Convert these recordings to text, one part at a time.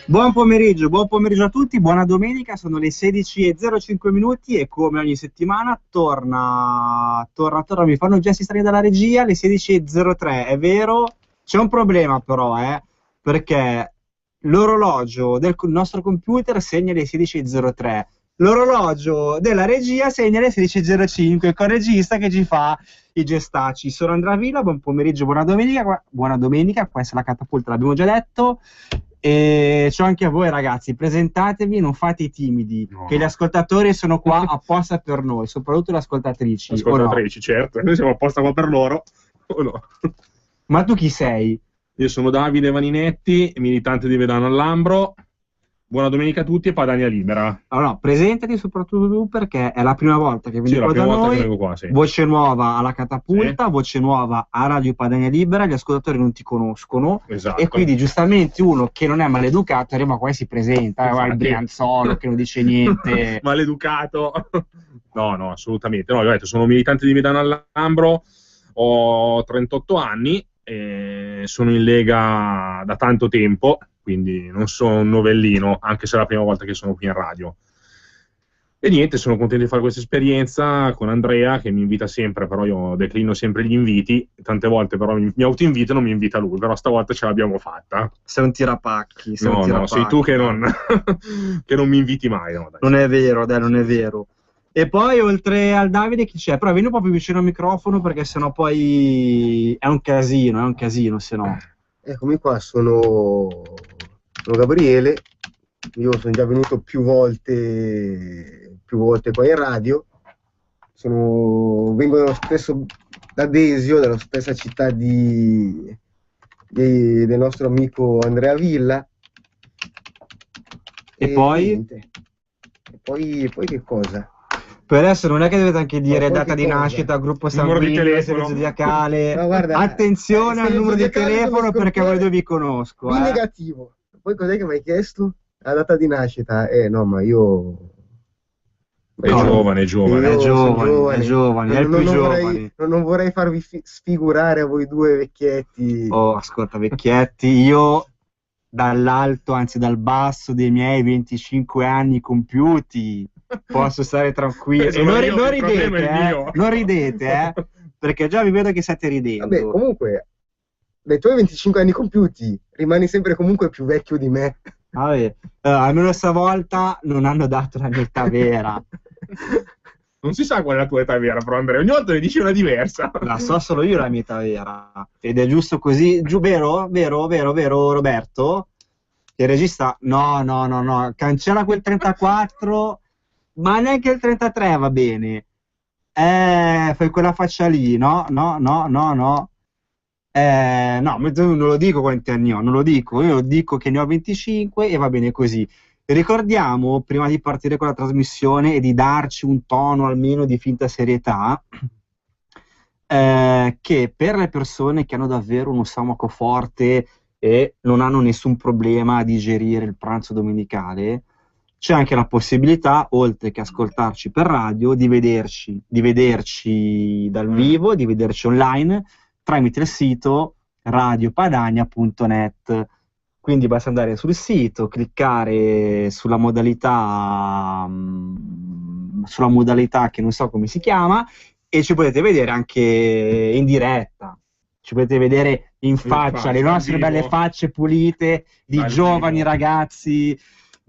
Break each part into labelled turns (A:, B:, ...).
A: Buon pomeriggio a tutti, buona domenica, sono le 16:05 e come ogni settimana torna, mi fanno gesti strani dalla regia, le 16:03, è vero, c'è un problema però, perché l'orologio del nostro computer segna le 16:03, l'orologio della regia segna le 16:05, con il regista che ci fa i gestacci. Sono Andrea Villa, buon pomeriggio, buona domenica, questa è la catapulta, l'abbiamo già detto. E c'ho anche a voi ragazzi, presentatevi, non fate i timidi, no, che gli ascoltatori sono qua apposta per noi, soprattutto le ascoltatrici.
B: Ascoltatrici, certo, noi siamo apposta qua per loro. O no?
A: Ma tu chi sei?
B: Io sono Davide Vaninetti, militante di Vedano al Lambro. Buona domenica a tutti e Padania libera.
A: Allora, no, presentati soprattutto tu, perché è la prima volta che vieni qua da noi.
B: Qua, sì.
A: Voce nuova alla catapulta, sì. Voce nuova a Radio Padania Libera, gli ascoltatori non ti conoscono,
B: esatto.
A: E quindi giustamente uno che non è maleducato arriva qua e si presenta, va il brianzolo che non dice niente.
B: Maleducato. No, assolutamente. No, io ho detto, sono militante di Vedano al Lambro, ho 38 anni, e sono in Lega da tanto tempo, quindi non sono un novellino, anche se è la prima volta che sono qui in radio. E niente, sono contento di fare questa esperienza con Andrea, che mi invita sempre, però io declino sempre gli inviti, tante volte però mi autoinvito e non mi invita lui, però stavolta ce l'abbiamo fatta.
A: Sei un tirapacchi.
B: Sei tu che non mi inviti mai. No, dai.
A: Non è vero, non è vero. E poi oltre al Davide chi c'è? Però vieni un po' più vicino al microfono, perché sennò poi è un casino, se no.
C: Eccomi qua, sono Gabriele, io sono già venuto più volte qua in radio, vengo da Desio, dalla stessa città del nostro amico Andrea Villa.
A: E poi?
C: E poi che cosa?
A: Per adesso non è che dovete anche dire data di nascita, gruppo sanguigno, segno zodiacale.
C: No, guarda,
A: attenzione al numero di telefono, perché voi due vi conosco.
C: In negativo. Poi cos'è che mi hai chiesto? La data di nascita? No, ma io...
B: È giovane, è il
A: più giovane.
C: Non vorrei farvi sfigurare a voi due vecchietti.
A: Oh, ascolta vecchietti, io dall'alto, anzi dal basso dei miei 25 anni compiuti posso stare tranquillo. E non ridete, perché già vi vedo che state ridendo.
C: Vabbè, comunque, dai tuoi 25 anni compiuti rimani sempre comunque più vecchio di me.
A: Vabbè, almeno stavolta non hanno dato la mia età vera.
B: Non si sa qual è la tua età vera, però Andrea, ogni volta ne dici una diversa.
A: La so solo io la mia età vera, ed è giusto così. Vero Roberto? Il regista, no, cancella quel 34, ma neanche il 33 va bene. Fai quella faccia lì, no. No, non lo dico quanti anni ho, non lo dico, io dico che ne ho 25 e va bene così. Ricordiamo, prima di partire con la trasmissione e di darci un tono almeno di finta serietà, che per le persone che hanno davvero uno stomaco forte e non hanno nessun problema a digerire il pranzo domenicale, c'è anche la possibilità, oltre che ascoltarci per radio, di vederci dal vivo, di vederci online tramite il sito radiopadania.net. Quindi basta andare sul sito, cliccare sulla modalità che non so come si chiama, e ci potete vedere anche in diretta. Ci potete vedere in faccia le nostre belle facce pulite di giovani ragazzi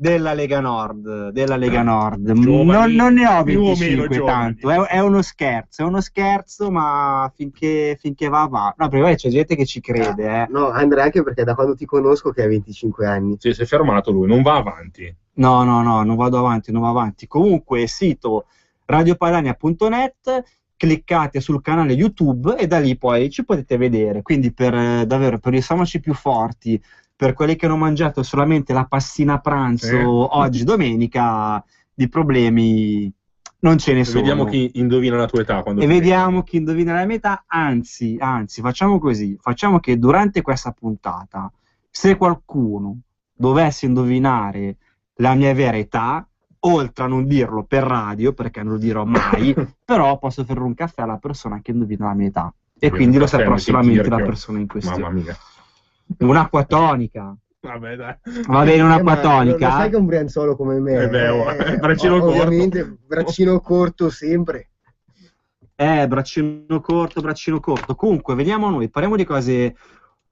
A: della Lega Nord.
B: Giovani,
A: non ne ho 25 tanto, è uno scherzo, ma finché va. No, perché c'è gente che ci crede.
C: No, Andrea, anche perché da quando ti conosco che hai 25 anni.
B: Sì, si è fermato lui, non va avanti.
A: No, non vado avanti. Comunque, sito radiopadania.net, cliccate sul canale YouTube e da lì poi ci potete vedere. Quindi davvero per gli stomaci più forti, per quelli che hanno mangiato solamente la passina a pranzo oggi domenica, di problemi non ce ne sono.
B: Vediamo chi indovina la tua età.
A: Vediamo chi indovina la mia età. Anzi, facciamo così. Facciamo che durante questa puntata, se qualcuno dovesse indovinare la mia vera età, oltre a non dirlo per radio, perché non lo dirò mai, però posso offrire un caffè alla persona che indovina la mia età. E quindi lo saprà solamente la persona in questione.
B: Mamma mia.
A: Un'acqua tonica.
B: Vabbè, dai.
A: Va bene, un'acqua
C: Lo
A: tonica.
C: sai che è un brianzolo come me,
B: braccino corto.
C: ovviamente braccino corto sempre.
A: Braccino corto. Comunque, veniamo a noi, parliamo di cose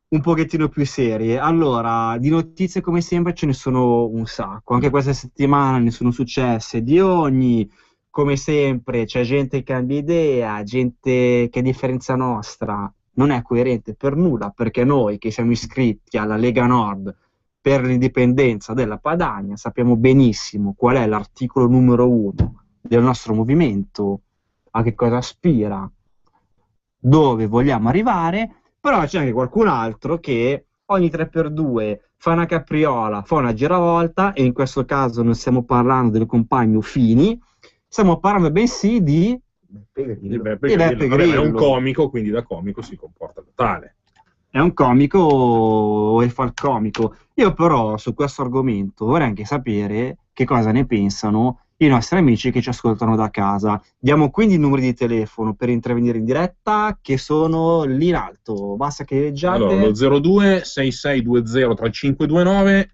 A: un pochettino più serie. Allora, di notizie come sempre ce ne sono un sacco. Anche questa settimana ne sono successe di ogni. Come sempre c'è gente che cambia idea, gente che a differenza nostra non è coerente per nulla, perché noi che siamo iscritti alla Lega Nord per l'indipendenza della Padania sappiamo benissimo qual è l'articolo numero 1 del nostro movimento, a che cosa aspira, dove vogliamo arrivare, però c'è anche qualcun altro che ogni 3x2 fa una capriola, fa una giravolta, e in questo caso non stiamo parlando del compagno Fini, stiamo parlando bensì di
B: Beppe
A: Beppe
B: Grillo. Vabbè, è un
A: Grillo.
B: comico, quindi da comico si comporta da tale.
A: È un comico e fa il comico. Io però su questo argomento vorrei anche sapere che cosa ne pensano i nostri amici che ci ascoltano da casa. Diamo quindi i numeri di telefono per intervenire in diretta, che sono lì in alto. Basta che leggiate.
B: Allora, lo 02 6620 3529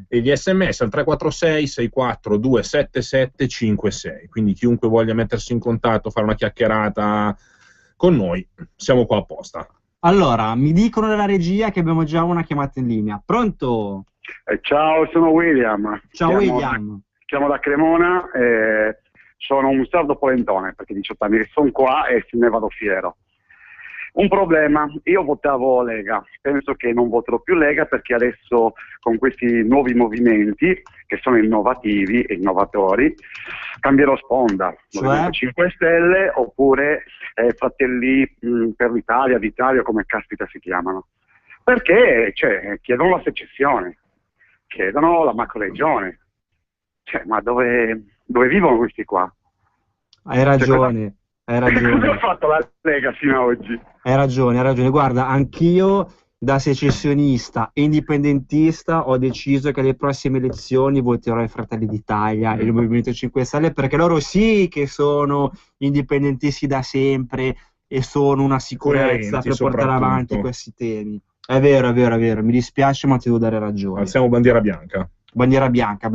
B: e gli sms al 346 642 7756. Quindi chiunque voglia mettersi in contatto, fare una chiacchierata con noi, siamo qua apposta.
A: Allora, mi dicono dalla regia che abbiamo già una chiamata in linea. Pronto?
D: Ciao, sono William.
A: Ciao William.
D: Chiamo da Cremona, sono un sardo polentone perché 18 anni che sono qua e se ne vado fiero. Un problema, io votavo Lega, penso che non voterò più Lega perché adesso con questi nuovi movimenti che sono innovativi e innovatori cambierò sponda, Movimento 5 Stelle oppure Fratelli per l'Italia, d'Italia, come caspita si chiamano, perché chiedono la secessione, chiedono la macroregione, ma dove vivono questi qua?
A: Hai ragione. Hai ragione.
D: Cosa ha fatto la Lega fino ad oggi?
A: Hai ragione. Guarda, anch'io da secessionista e indipendentista ho deciso che alle prossime elezioni voterò i Fratelli d'Italia e il Movimento 5 Stelle, perché loro sì che sono indipendentisti da sempre e sono una sicurezza per portare avanti questi temi. È vero, mi dispiace, ma ti devo dare ragione.
B: Alziamo bandiera bianca.
A: Bandiera bianca.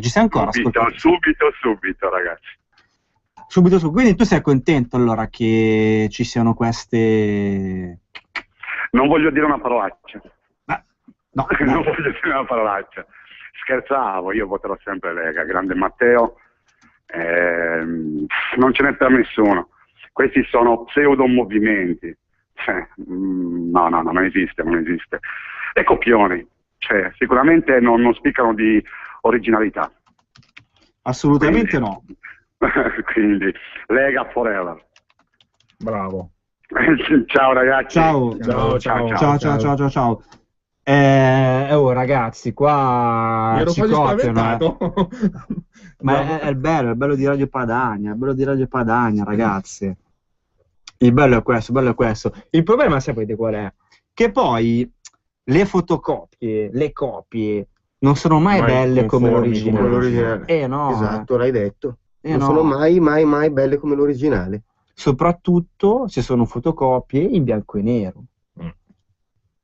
A: Ci sei ancora?
D: Subito, ragazzi.
A: Subito. Quindi tu sei contento allora che ci siano queste...
D: Non voglio dire una parolaccia.
A: No.
D: Non voglio dire una parolaccia. Scherzavo, io voterò sempre Lega, grande Matteo. Non ce n'è per nessuno. Questi sono pseudo movimenti. No, non esiste. E copioni. Sicuramente non spiccano di originalità.
A: Assolutamente no.
D: Quindi Lega forever.
B: Bravo.
D: Ciao ragazzi.
A: Ciao. Ragazzi, qua
B: mi ero
A: ci
B: quasi
A: copiano,
B: spaventato.
A: Ma è il bello di Radio Padania, ragazzi. Il bello è questo. Il problema sapete qual è? Che poi le fotocopie, le copie non sono mai belle come l'originale. No.
C: Esatto, l'hai detto. Non
A: no.
C: sono mai belle come l'originale.
A: Soprattutto se sono fotocopie in bianco e nero.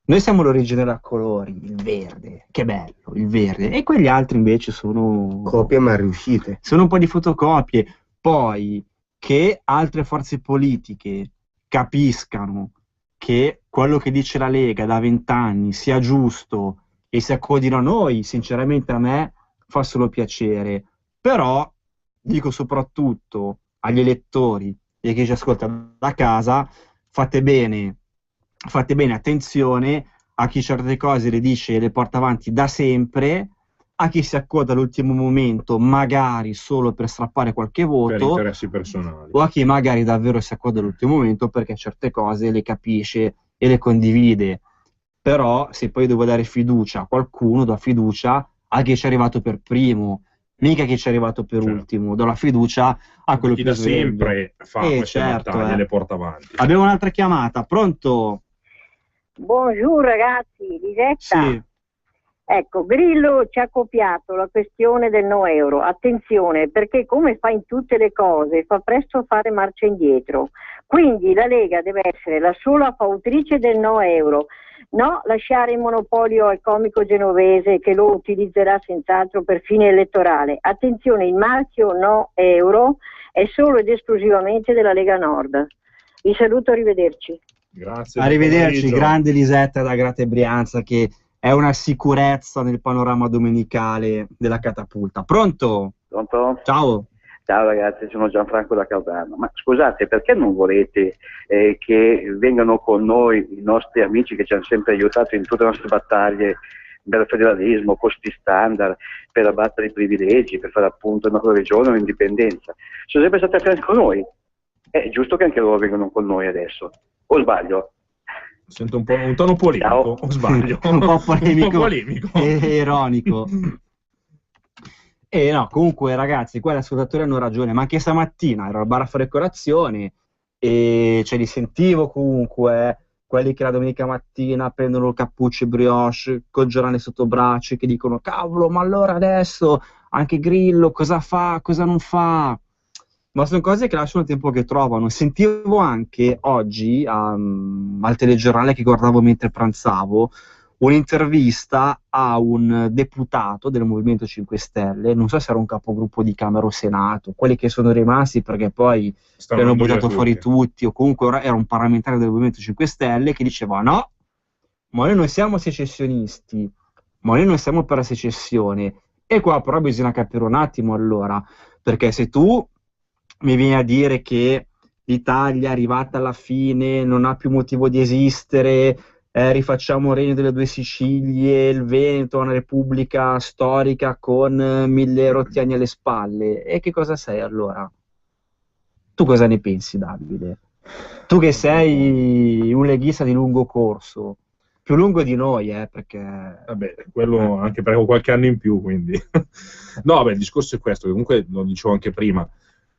A: Noi siamo l'originale a colori, il verde, che bello, il verde. E quegli altri invece sono...
C: copie mal riuscite.
A: Sono un po' di fotocopie. Poi, che altre forze politiche capiscano che quello che dice la Lega da 20 anni sia giusto e si accodino a noi, sinceramente a me fa solo piacere. Però, dico soprattutto agli elettori e a chi ci ascolta da casa, fate bene attenzione a chi certe cose le dice e le porta avanti da sempre, a chi si accoda all'ultimo momento magari solo per strappare qualche voto,
B: per interessi personali,
A: o a chi magari davvero si accoda all'ultimo momento perché certe cose le capisce e le condivide. Però se poi devo dare fiducia a qualcuno, do fiducia a chi ci è arrivato per primo, mica chi ci è arrivato per ultimo. Do la fiducia a quello
B: chi
A: più
B: da sempre fa queste battaglie, le porta avanti.
A: Abbiamo un'altra chiamata, pronto?
E: Buongiorno ragazzi, Lisetta.
A: Sì.
E: Ecco, Grillo ci ha copiato la questione del no euro. Attenzione, perché come fa in tutte le cose, fa presto a fare marcia indietro. Quindi la Lega deve essere la sola fautrice del no euro. No, lasciare il monopolio al comico genovese che lo utilizzerà senz'altro per fine elettorale. Attenzione, il marchio No Euro è solo ed esclusivamente della Lega Nord. Vi saluto, arrivederci.
B: Grazie.
A: Arrivederci, grande Lisetta da Grate Brianza, che è una sicurezza nel panorama domenicale della catapulta. Pronto?
F: Pronto?
A: Ciao.
F: Ciao ragazzi, sono Gianfranco da Caldano. Ma scusate, perché non volete che vengano con noi i nostri amici che ci hanno sempre aiutato in tutte le nostre battaglie per il federalismo, costi standard, per abbattere i privilegi, per fare appunto la nostra regione un'indipendenza? Sono sempre stati a fianco con noi. È giusto che anche loro vengano con noi adesso. O sbaglio?
B: Sento un tono polemico,
F: Ciao.
B: o sbaglio?
A: Un po' polemico,
B: Un po' polemico.
A: e ironico. E no, comunque ragazzi, qua gli ascoltatori hanno ragione, ma anche stamattina ero al bar a fare colazione e cioè, li sentivo comunque, quelli che la domenica mattina prendono il cappuccio e brioche col giornale sotto braccio e che dicono cavolo, ma allora adesso anche Grillo cosa fa, cosa non fa? Ma sono cose che lasciano il tempo che trovano. Sentivo anche oggi al telegiornale che guardavo mentre pranzavo un'intervista a un deputato del Movimento 5 Stelle, non so se era un capogruppo di Camera o Senato, quelli che sono rimasti perché poi li hanno buttato fuori tutti, o comunque ora era un parlamentare del Movimento 5 Stelle che diceva no, ma noi non siamo secessionisti, ma noi non siamo per la secessione. E qua però bisogna capire un attimo allora, perché se tu mi vieni a dire che l'Italia è arrivata alla fine, non ha più motivo di esistere, rifacciamo il Regno delle Due Sicilie, il Veneto, una repubblica storica con 1000 rotti anni alle spalle, e che cosa sei allora? Tu cosa ne pensi, Davide? Tu che sei un leghista di lungo corso, più lungo di noi, perché...
B: Vabbè, quello anche perché ho qualche anno in più, quindi... No, vabbè, il discorso è questo, comunque lo dicevo anche prima,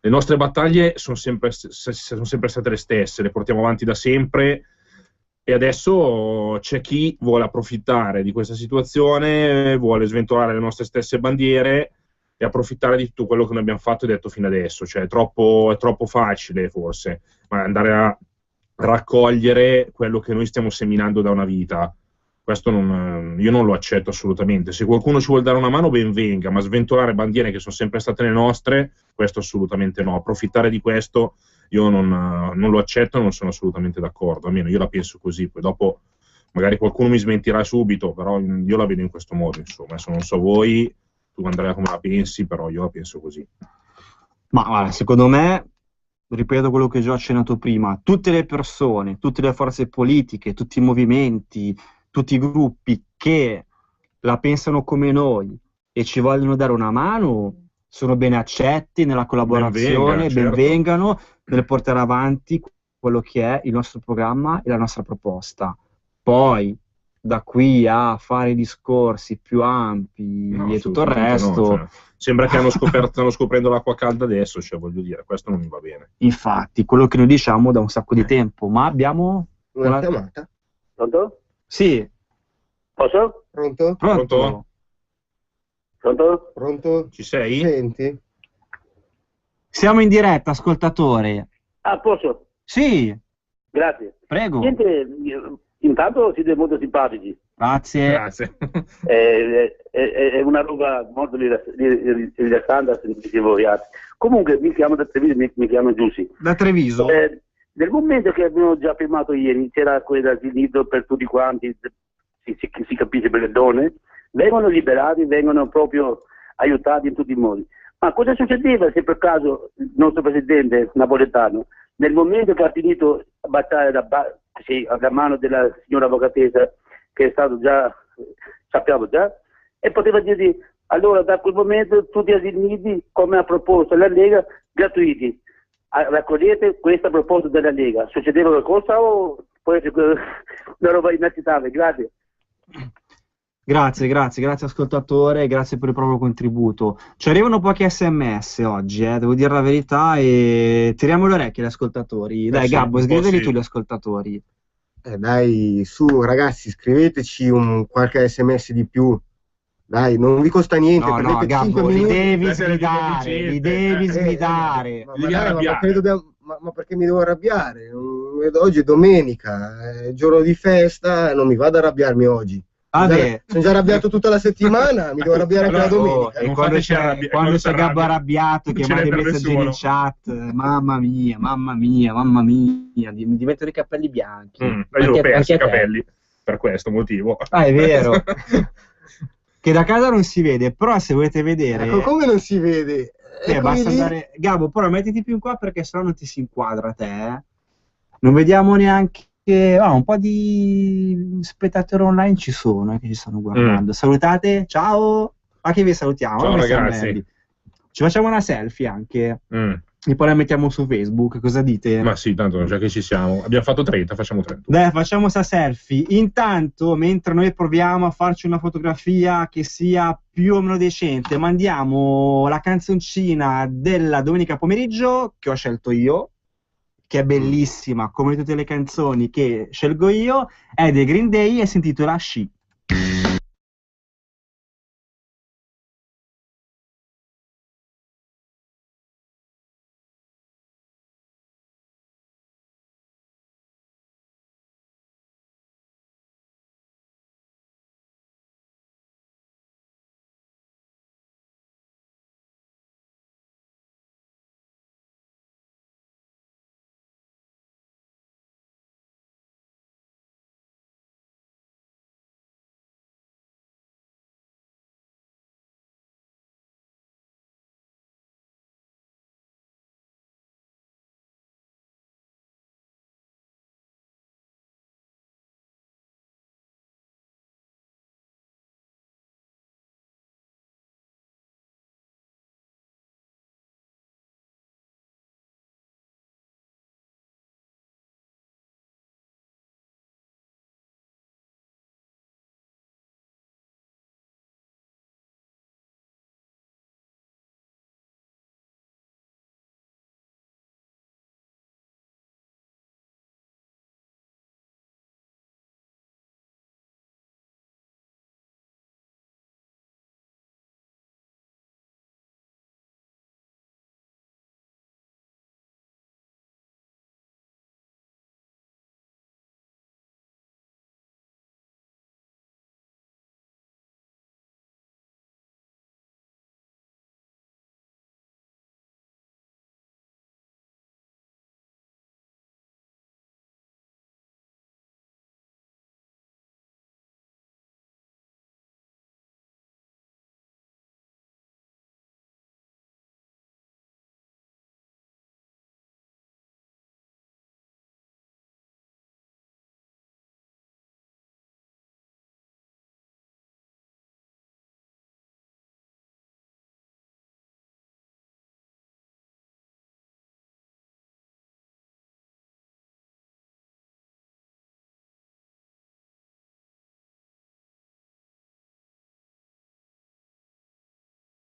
B: le nostre battaglie sono sempre state le stesse, le portiamo avanti da sempre, e adesso c'è chi vuole approfittare di questa situazione, vuole sventolare le nostre stesse bandiere e approfittare di tutto quello che noi abbiamo fatto e detto fino adesso. Cioè è troppo facile forse, ma andare a raccogliere quello che noi stiamo seminando da una vita. Questo io non lo accetto assolutamente. Se qualcuno ci vuole dare una mano, ben venga, ma sventolare bandiere che sono sempre state le nostre, questo assolutamente no. Approfittare di questo io non lo accetto, non sono assolutamente d'accordo, almeno io la penso così. Poi dopo magari qualcuno mi smentirà subito, però io la vedo in questo modo, insomma. Adesso non so voi, tu Andrea come la pensi, però io la penso così.
A: Ma guarda, secondo me, ripeto quello che già ho accennato prima, tutte le persone, tutte le forze politiche, tutti i movimenti, tutti i gruppi che la pensano come noi e ci vogliono dare una mano sono ben accetti nella collaborazione, ben vengano nel portare avanti quello che è il nostro programma e la nostra proposta. Poi da qui a fare discorsi più ampi e tutto il resto,
B: no, cioè, sembra che stanno scoprendo l'acqua calda adesso, cioè voglio dire, questo non mi va bene.
A: Infatti, quello che noi diciamo da un sacco di tempo, ma abbiamo
C: una chiamata.
F: Pronto?
A: Sì.
F: Posso?
C: Pronto?
B: Pronto?
F: Pronto?
C: Pronto?
B: Ci sei?
C: Senti?
A: Siamo in diretta, ascoltatore.
F: Ah, posso?
A: Sì.
F: Grazie.
A: Prego.
F: Niente, intanto siete molto simpatici.
A: Grazie.
F: È una roba molto rilassante, sentite voi altri. Comunque mi chiamo da Treviso, mi chiamo Giussi.
A: Da Treviso?
F: Nel momento che abbiamo già firmato ieri, c'era quella nido per tutti quanti, si capisce, per le donne, vengono liberati, vengono proprio aiutati in tutti i modi. Ma cosa succedeva se per caso il nostro presidente napoletano, nel momento che ha finito a baciare la mano della signora avvocatessa, che è stato già, sappiamo già, e poteva dirgli, allora da quel momento tutti gli asili nidi, come ha proposto la Lega, gratuiti. Raccogliete questa proposta della Lega. Succedeva qualcosa o può essere una roba inaccettabile? Grazie.
A: Grazie ascoltatore, grazie per il proprio contributo. Ci arrivano pochi SMS oggi, devo dire la verità, e tiriamo le orecchie agli ascoltatori. Dai, Gabbo, sgridali tu gli ascoltatori.
C: Dai, su ragazzi, scriveteci qualche SMS di più. Dai, non vi costa niente.
A: No, Gabbo, li devi sgridare.
C: Ma perché mi devo arrabbiare? Non oggi è domenica, è giorno di festa, non mi vado ad arrabbiarmi oggi.
A: Vabbè.
C: Sono già arrabbiato tutta la settimana, mi devo arrabbiare anche la domenica.
A: E
B: non
A: quando
B: fateci
A: c'è Gabbo arrabbiato
B: non
A: che
B: ce n'è
A: manda i
B: per
A: messaggi in
B: nessuno.
A: chat, mamma mia, mi mettono i capelli bianchi.
B: Io ho
A: Anche
B: perso i
A: a te.
B: capelli per questo motivo.
A: Ah, è vero. Che da casa non si vede, però se volete vedere...
C: Ecco, come non si vede?
A: basta andare... Gabbo, però mettiti più in qua perché sennò non ti si inquadra te. Non vediamo neanche... un po' di spettatori online ci sono, che ci stanno guardando. Salutate, ciao! Ma che vi salutiamo?
B: Ciao,
A: Come siamo
B: ragazzi.
A: belli. Ci facciamo una selfie anche.
B: Mm.
A: E poi la mettiamo su Facebook, cosa dite?
B: Ma sì, tanto già che ci siamo. Abbiamo fatto 30, facciamo 30.
A: Dai, facciamo sta selfie. Intanto, mentre noi proviamo a farci una fotografia che sia più o meno decente, mandiamo la canzoncina della domenica pomeriggio che ho scelto io, che è bellissima, come tutte le canzoni che scelgo io, è dei Green Day e si intitola She.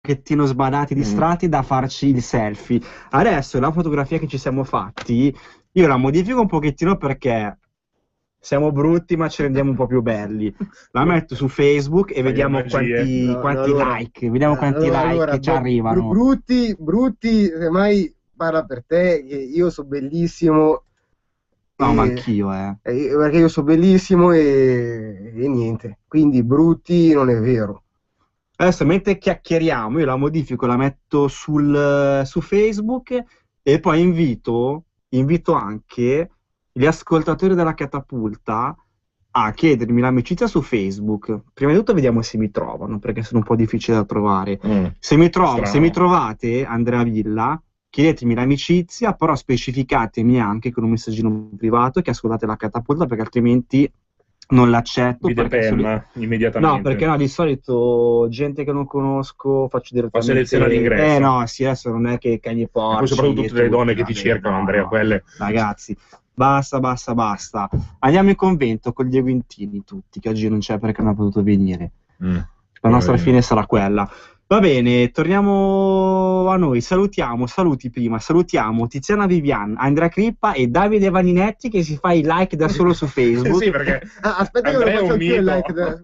A: Pochettino sbadati, distratti da farci il selfie. Adesso la fotografia che ci siamo fatti, io la modifico un pochettino perché siamo brutti ma ci rendiamo un po' più belli. La metto su Facebook e vediamo quanti
C: allora,
A: like, vediamo quanti like che ci arrivano.
C: Brutti, semmai parla per te, che io so bellissimo.
A: No, ma anch'io,
C: perché io so bellissimo e niente. Quindi brutti non è vero.
A: Adesso mentre chiacchieriamo io la modifico, la metto su Facebook e poi invito anche gli ascoltatori della Catapulta a chiedermi l'amicizia su Facebook. Prima di tutto vediamo se mi trovano, perché sono un po' difficili da trovare. Se mi trovate, Andrea Villa, chiedetemi l'amicizia, però specificatemi anche con un messaggino privato che ascoltate la Catapulta, perché altrimenti non l'accetto.
B: Immediatamente.
A: No, perché no, di solito gente che non conosco faccio direttamente.
B: Fa selezione all'ingresso.
A: No, sì, adesso non è che cani e porci.
B: Poi soprattutto tutte le donne che ti cercano, Andrea, quelle.
A: Ragazzi, basta. Andiamo in convento con Diego Intini tutti, che oggi non c'è perché non ha potuto venire. La nostra fine sarà quella. Va bene, torniamo a noi. Salutiamo Tiziana Vivian, Andrea Crippa e Davide Vaninetti che si fa i like da solo su Facebook.
B: Sì, perché
C: aspetta che me lo faccio anch'io il like me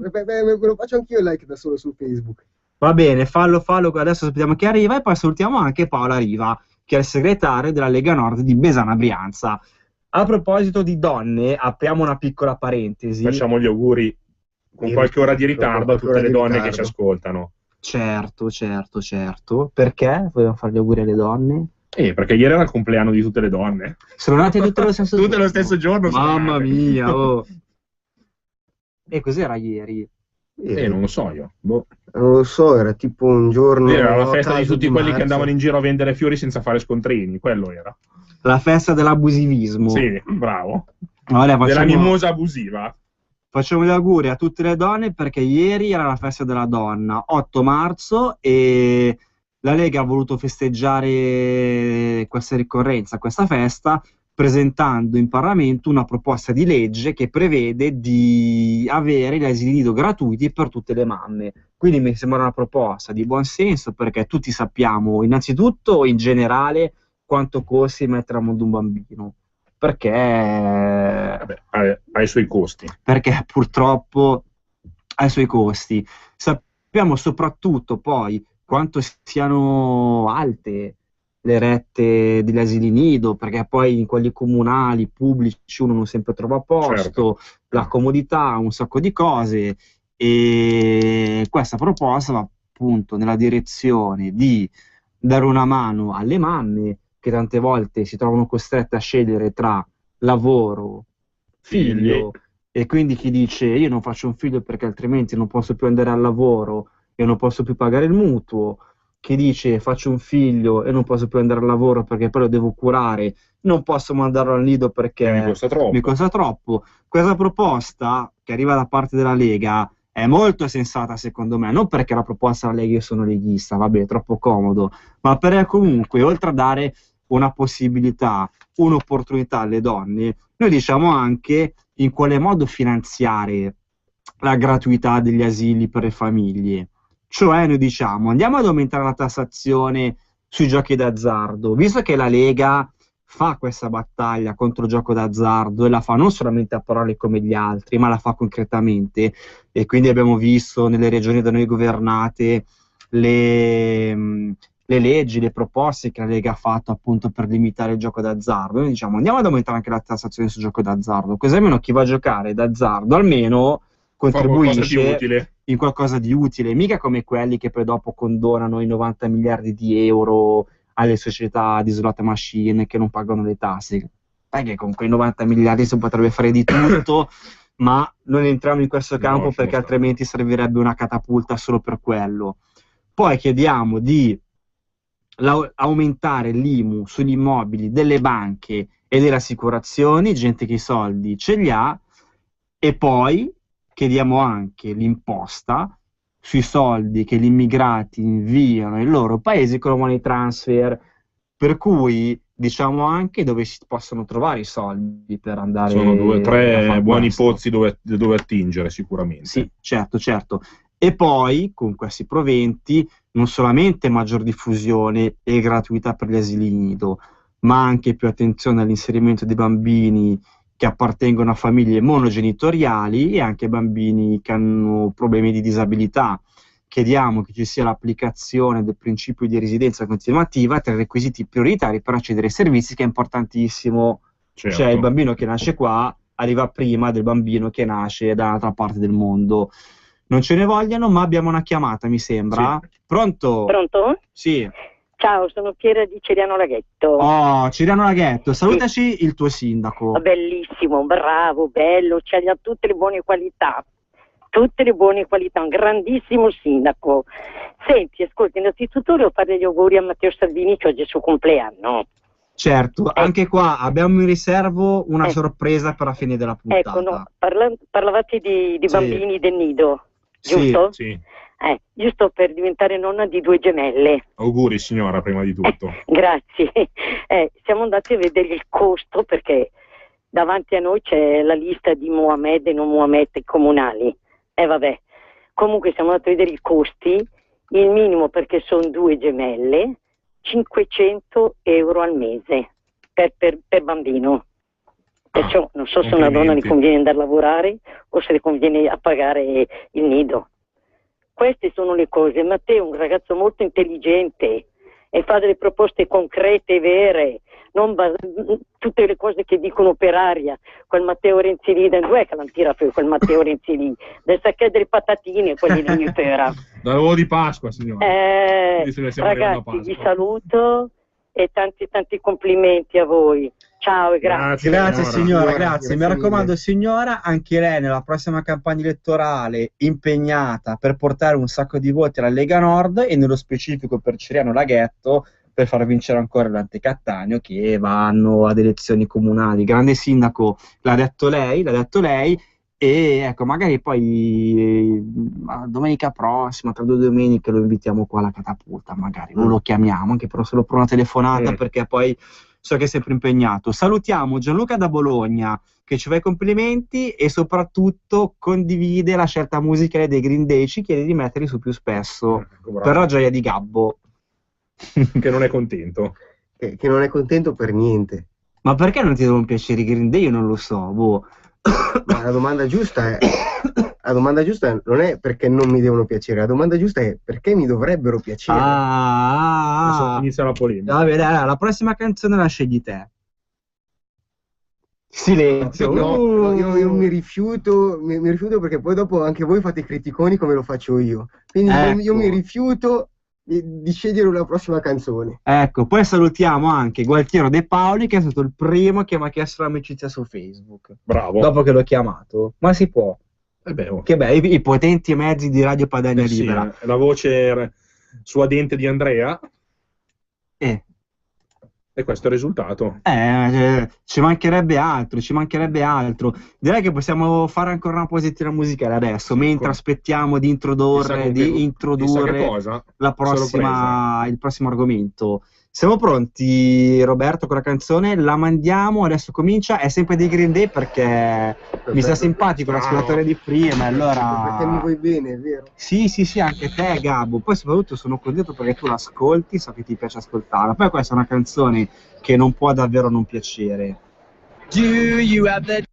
C: lo faccio anch'io il like da solo su Facebook.
A: Va bene, fallo, adesso sappiamo che arriva e poi salutiamo anche Paola Riva, che è il segretario della Lega Nord di Besana Brianza. A proposito di donne, apriamo una piccola parentesi.
B: Facciamo gli auguri con qualche ora di ritardo a tutte le donne che ci ascoltano.
A: Certo. Perché vogliamo fare gli auguri alle donne?
B: Perché ieri era il compleanno di tutte le donne.
A: Sono nate tutte lo stesso giorno.
B: Tutte lo stesso giorno.
A: Mamma mia, oh. E cos'era ieri?
B: Non lo so io. Boh.
C: Non lo so, era tipo un giorno...
B: Era la festa di tutti quelli
C: marzo.
B: che andavano in giro a vendere fiori senza fare scontrini, quello era.
A: La festa dell'abusivismo.
B: Sì, bravo.
A: Della
B: mimosa abusiva.
A: Facciamo gli auguri a tutte le donne perché ieri era la festa della donna, 8 marzo, e la Lega ha voluto festeggiare questa ricorrenza, questa festa, presentando in Parlamento una proposta di legge che prevede di avere gli asili nido gratuiti per tutte le mamme. Quindi mi sembra una proposta di buon senso, perché tutti sappiamo innanzitutto in generale quanto costi mettere al mondo un bambino, perché
B: ha i suoi costi.
A: Perché purtroppo ha i suoi costi. Sappiamo soprattutto poi quanto siano alte le rette degli asili nido, perché poi in quelli comunali, pubblici, uno non sempre trova posto,
B: certo.
A: La comodità, un sacco di cose, e questa proposta va appunto nella direzione di dare una mano alle mamme che tante volte si trovano costrette a scegliere tra lavoro, figlio, e quindi chi dice io non faccio un figlio perché altrimenti non posso più andare al lavoro e non posso più pagare il mutuo, chi dice faccio un figlio e non posso più andare al lavoro perché poi lo devo curare, non posso mandarlo al nido perché mi costa troppo. Questa proposta che arriva da parte della Lega è molto sensata secondo me, non perché la proposta della Lega io sono leghista, vabbè, è troppo comodo, ma perché comunque oltre a dare una possibilità, un'opportunità alle donne, noi diciamo anche in quale modo finanziare la gratuità degli asili per le famiglie. Cioè noi diciamo andiamo ad aumentare la tassazione sui giochi d'azzardo, visto che la Lega fa questa battaglia contro il gioco d'azzardo e la fa non solamente a parole come gli altri, ma la fa concretamente, e quindi abbiamo visto nelle regioni da noi governate le leggi, le proposte che la Lega ha fatto appunto per limitare il gioco d'azzardo. Noi diciamo andiamo ad aumentare anche la tassazione sul gioco d'azzardo, così almeno chi va a giocare d'azzardo almeno contribuisce in qualcosa di utile, mica come quelli che poi dopo condonano i 90 miliardi di euro alle società di slot machine che non pagano le tasse, perché con quei 90 miliardi si potrebbe fare di tutto, ma non entriamo in questo campo perché altrimenti servirebbe una catapulta solo per quello. Poi chiediamo di aumentare l'IMU sugli immobili delle banche e delle assicurazioni, gente che i soldi ce li ha, e poi chiediamo anche l'imposta sui soldi che gli immigrati inviano ai loro paesi con la money transfer, per cui diciamo anche dove si possono trovare i soldi per andare.
B: Sono 3 buoni pozzi dove attingere sicuramente.
A: Sì, certo. E poi con questi proventi non solamente maggior diffusione e gratuità per gli asili nido, ma anche più attenzione all'inserimento dei bambini che appartengono a famiglie monogenitoriali e anche bambini che hanno problemi di disabilità. Chiediamo che ci sia l'applicazione del principio di residenza continuativa tra i requisiti prioritari per accedere ai servizi, che è importantissimo.
B: Certo.
A: Cioè il bambino che nasce qua arriva prima del bambino che nasce da un'altra parte del mondo. Non ce ne vogliano, ma abbiamo una chiamata, mi sembra. Sì. Pronto?
E: Pronto?
A: Sì.
E: Ciao, sono Piera di Ceriano Laghetto.
A: Oh, Ceriano Laghetto, salutaci il tuo sindaco.
E: Bellissimo, bravo, bello, c'ha tutte le buone qualità, un grandissimo sindaco. Senti, ascolta, innanzitutto volevo fare gli auguri a Matteo Salvini che oggi è il suo compleanno.
A: Certo, anche qua abbiamo in riservo una sorpresa per la fine della puntata.
E: Ecco, no, parlavate di bambini del nido, giusto?
B: Sì.
E: Io sto per diventare nonna di 2 gemelle.
B: Auguri signora, prima di tutto.
E: Grazie. Siamo andati a vedere il costo, perché davanti a noi c'è la lista di Mohamed e non Mohamed comunali. Vabbè. Comunque siamo andati a vedere i costi, il minimo perché sono 2 gemelle, 500 euro al mese per bambino. Perciò non so se una donna le conviene andare a lavorare o se le conviene a pagare il nido. Queste sono le cose. Matteo è un ragazzo molto intelligente e fa delle proposte concrete e vere. tutte le cose che dicono per aria. Quel Matteo Renzi lì, dov'è che l'hanno tirato fuori quel Matteo Renzi lì? Del sacchetti delle patatine, quelli di Nutella.
B: Dall'uovo di Pasqua, signore.
E: Ragazzi, vi saluto e tanti complimenti a voi. Ciao e grazie.
A: Grazie signora, grazie.
C: Grazie
A: Mi raccomando
C: mille.
A: signora, anche lei nella prossima campagna elettorale impegnata per portare un sacco di voti alla Lega Nord e nello specifico per Ciriano Laghetto per far vincere ancora Dante Cattaneo, che vanno ad elezioni comunali. Grande sindaco, l'ha detto lei, e ecco, magari poi domenica prossima, tra 2 domeniche, lo invitiamo qua alla catapulta, magari, o lo chiamiamo, anche però solo per una telefonata, perché poi so che è sempre impegnato. Salutiamo Gianluca da Bologna, che ci fa i complimenti e soprattutto condivide la scelta musicale dei Green Day, ci chiede di metterli su più spesso, per la gioia di Gabbo.
B: Che non è contento.
C: Che non è contento per niente.
A: Ma perché non ti devono piacere i Green Day? Io non lo so, boh.
C: Ma la domanda giusta non è perché non mi devono piacere, la domanda giusta è perché mi dovrebbero piacere.
B: Adesso inizia la polemica.
A: Vabbè, dai, la prossima canzone la scegli te. Silenzio.
C: No, io mi rifiuto perché poi dopo anche voi fate i criticoni come lo faccio io. Quindi io mi rifiuto di scegliere la prossima canzone.
A: Ecco, poi salutiamo anche Gualtiero De Paoli, che è stato il primo che mi ha chiesto l'amicizia su Facebook.
B: Bravo.
A: Dopo che l'ho chiamato. Ma si può. Che bello, i potenti mezzi di Radio Padania Libera.
B: Sì, la voce suadente di Andrea. E questo è il risultato.
A: Ci mancherebbe altro. Direi che possiamo fare ancora una pausettina musicale adesso, mentre aspettiamo di introdurre la prossima, il prossimo argomento. Siamo pronti, Roberto, con la canzone? La mandiamo, adesso comincia. È sempre di Green Day perché mi sta simpatico l'ascoltatore di prima, allora...
C: Perché mi vuoi bene, è vero?
A: Sì, anche te, Gabbo. Poi soprattutto sono contento perché tu l'ascolti, so che ti piace ascoltarla. Poi questa è una canzone che non può davvero non piacere. Do you have the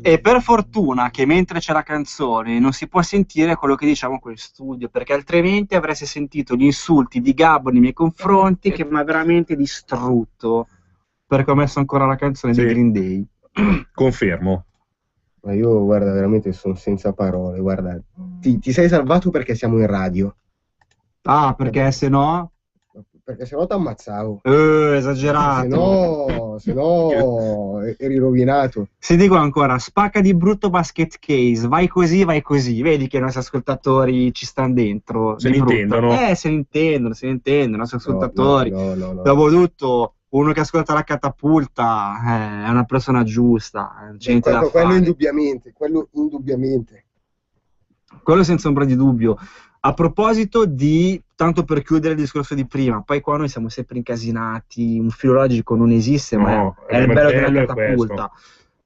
A: E per fortuna che mentre c'è la canzone non si può sentire quello che diciamo qui in studio, perché altrimenti avreste sentito gli insulti di Gabbo nei miei confronti che mi ha veramente distrutto, perché ho messo ancora la canzone
B: Sì.
A: di Green Day.
B: Confermo.
C: Ma io, guarda, veramente sono senza parole. Guarda, ti sei salvato perché siamo in radio.
A: Ah, perché se no...
C: Perché se no ti ammazzavo.
A: Esagerato.
C: Se no eri rovinato.
A: Se dico ancora, spacca di brutto basket case, vai così, vedi che i nostri ascoltatori ci stanno dentro.
B: Se
A: di
B: ne
A: brutto.
B: intendono.
A: Se ne intendono, i nostri ascoltatori.
C: No.
A: Dopotutto, uno che ascolta la catapulta è una persona giusta, non c'è niente da fare.
C: Quello indubbiamente.
A: Quello senza ombra di dubbio. A proposito di, tanto per chiudere il discorso di prima, poi qua noi siamo sempre incasinati, un filologico non esiste, ma è il bello della catapulta.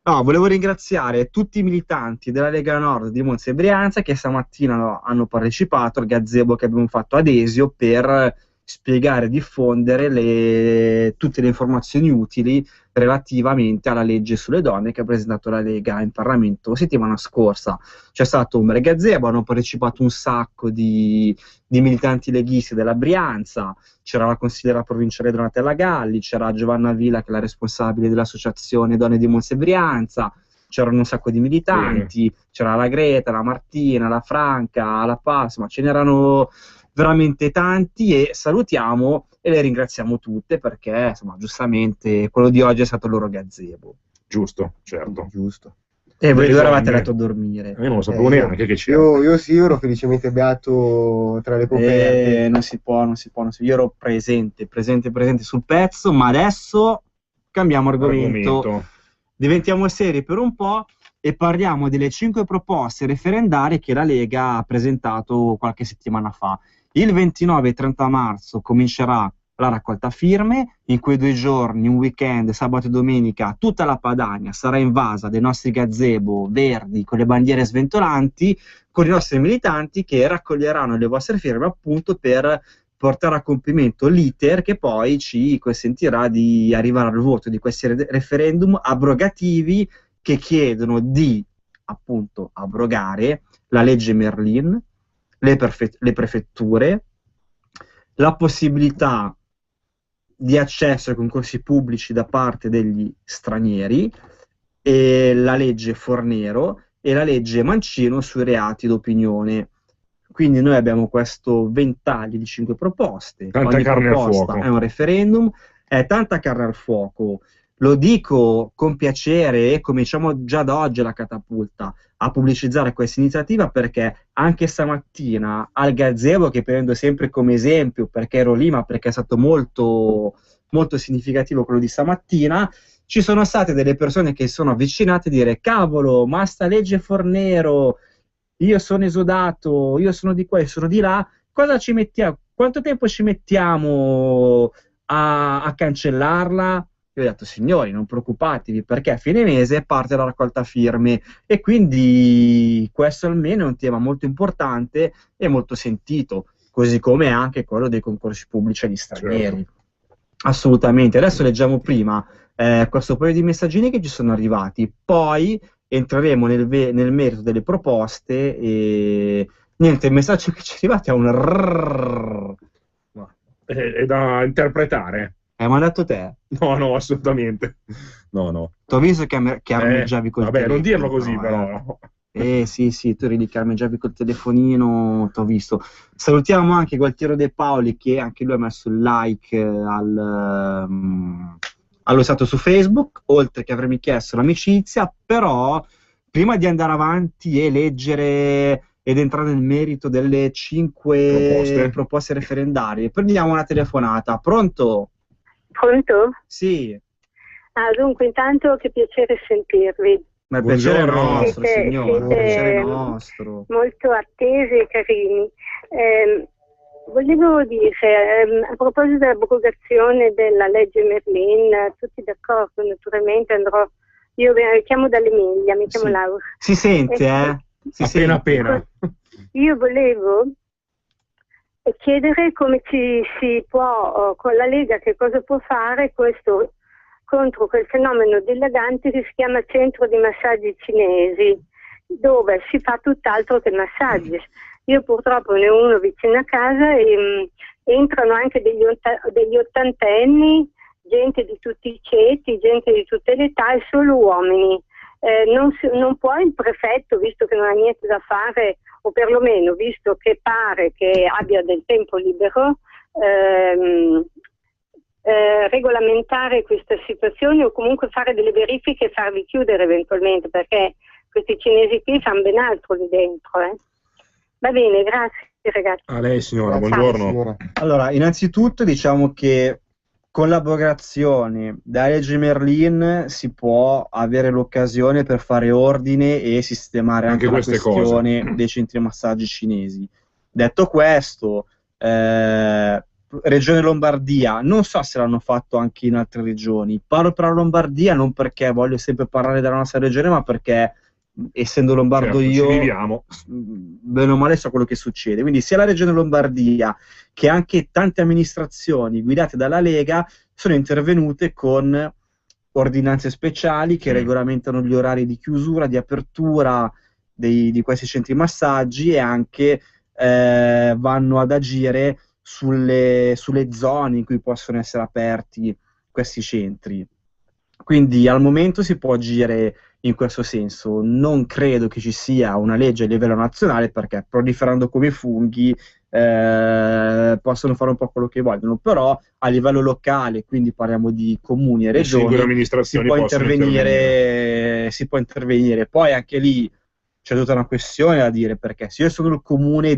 A: No, volevo ringraziare tutti i militanti della Lega Nord di Monza e Brianza che stamattina hanno partecipato al gazebo che abbiamo fatto ad Esio per spiegare e diffondere tutte le informazioni utili relativamente alla legge sulle donne che ha presentato la Lega in Parlamento settimana scorsa. C'è stato un bel gazebo, hanno partecipato un sacco di militanti leghisti della Brianza, c'era la consigliera provinciale Donatella Galli, c'era Giovanna Vila che è la responsabile dell'associazione Donne di Monza e Brianza, c'erano un sacco di militanti, c'era la Greta, la Martina, la Franca, la Paz, ma ce n'erano veramente tanti e salutiamo e le ringraziamo tutte perché insomma giustamente quello di oggi è stato il loro gazebo.
B: Giusto, certo.
C: Giusto.
A: E voi due eravate letto a dormire.
B: Io non lo sapevo neanche che c'era.
C: Io sì, ero felicemente beato tra le coperte.
A: Non si può. Io ero presente sul pezzo, ma adesso cambiamo argomento. Diventiamo seri per un po' e parliamo delle 5 proposte referendarie che la Lega ha presentato qualche settimana fa. Il 29 e 30 marzo comincerà la raccolta firme, in quei 2 giorni, un weekend, sabato e domenica, tutta la Padania sarà invasa dai nostri gazebo verdi con le bandiere sventolanti, con i nostri militanti che raccoglieranno le vostre firme appunto per portare a compimento l'iter che poi ci consentirà di arrivare al voto di questi referendum abrogativi che chiedono di appunto abrogare la legge Merlin, le prefetture, la possibilità di accesso ai concorsi pubblici da parte degli stranieri, e la legge Fornero e la legge Mancino sui reati d'opinione. Quindi noi abbiamo questo ventaglio di 5 proposte.
B: Tanta
A: ogni
B: carne
A: proposta
B: al fuoco.
A: è un referendum, è tanta carne al fuoco. Lo dico con piacere e cominciamo già da oggi la catapulta a pubblicizzare questa iniziativa perché anche stamattina al gazebo, che prendo sempre come esempio perché ero lì ma perché è stato molto, molto significativo quello di stamattina, ci sono state delle persone che sono avvicinate a dire cavolo, ma sta legge Fornero, io sono esodato, io sono di qua e sono di là, cosa ci mettiamo? Quanto tempo ci mettiamo a cancellarla? Io ho detto signori non preoccupatevi perché a fine mese parte la raccolta firme e quindi questo almeno è un tema molto importante e molto sentito, così come anche quello dei concorsi pubblici agli stranieri. Certo. Assolutamente. Adesso leggiamo prima questo paio di messaggini che ci sono arrivati, poi entreremo nel merito delle proposte e niente, il messaggio che ci è arrivato è un rrrr.
B: È da interpretare.
A: Hai mandato te?
B: No, assolutamente. No.
A: Ti ho visto che armeggiavi col telefono.
B: Vabbè, non dirlo così, però.
A: Sì, tu eri che armeggiavi col telefonino, ti ho visto. Salutiamo anche Gualtiero De Paoli, che anche lui ha messo il like allo stato su Facebook, oltre che avermi chiesto l'amicizia, però prima di andare avanti e leggere ed entrare nel merito delle 5 proposte referendarie, prendiamo una telefonata. Pronto?
E: Pronto?
A: Sì.
E: Dunque, intanto che piacere sentirvi.
A: Ma il piacere è nostro, signora, piacere nostro.
E: Molto attesi e carini. Volevo dire, a proposito dell'abrogazione della legge Merlin, tutti d'accordo, naturalmente andrò, io chiamo dall'Emilia, mi chiamo Laura.
A: Si sente,
B: appena.
E: Io volevo chiedere come ci si può, con la Lega, che cosa può fare questo contro quel fenomeno dilagante che si chiama centro di massaggi cinesi, dove si fa tutt'altro che massaggi. Io purtroppo ne ho uno vicino a casa e entrano anche degli ottantenni, gente di tutti i ceti, gente di tutte le età e solo uomini. Non può il prefetto, visto che non ha niente da fare, o perlomeno visto che pare che abbia del tempo libero, regolamentare questa situazione o comunque fare delle verifiche e farli chiudere eventualmente, perché questi cinesi qui fanno ben altro lì dentro. Va bene, grazie ragazzi.
B: A lei signora,
C: Grazie,
B: buongiorno.
C: signora.
A: Allora, innanzitutto diciamo che con l'abrogazione della legge Merlin si può avere l'occasione per fare ordine e sistemare anche la
B: queste
A: questione dei centri massaggi cinesi. Detto questo, Regione Lombardia, non so se l'hanno fatto anche in altre regioni. Parlo per la Lombardia non perché voglio sempre parlare della nostra regione, ma perché essendo lombardo
B: Certo,
A: io,
B: ci viviamo.
A: bene o male so quello che succede. Quindi sia la Regione Lombardia che anche tante amministrazioni guidate dalla Lega sono intervenute con ordinanze speciali che regolamentano gli orari di chiusura, di apertura di questi centri massaggi e anche vanno ad agire sulle zone in cui possono essere aperti questi centri. Quindi al momento si può agire in questo senso. Non credo che ci sia una legge a livello nazionale, perché proliferando come funghi possono fare un po' quello che vogliono, però a livello locale, quindi parliamo di comuni e
B: Le singole
A: regioni,
B: amministrazioni
A: si può
B: possono
A: intervenire. Poi anche lì c'è tutta una questione da dire, perché se io sono il comune